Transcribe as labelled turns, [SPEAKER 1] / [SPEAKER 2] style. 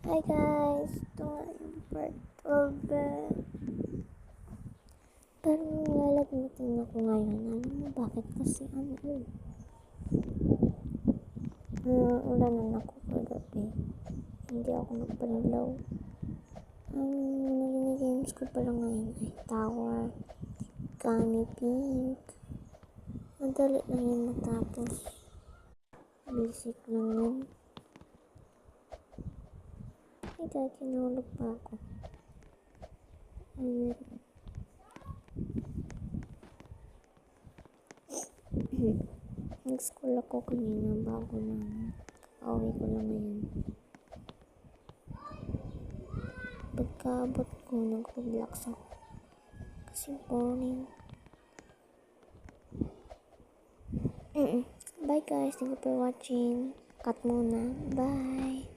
[SPEAKER 1] Hi guys! Ito nga yung part 12. Pero lalagmitin ako ngayon. Alam mo bakit? Kasi ulanan ako kagabi. Hindi ako nagpanilaw. Ang naging games ko pala ngayon ay Tower, Gummy Pink. Madali lang yun matapos. Basic lang yun. Ay dahil kinulog pa ako. Nag-school ako kanina bago na pauwi ko lang ngayon. Pagkaabot ko, nag-relax ako. Kasi boring. Bye guys, thank you for watching. Cut muna. Bye!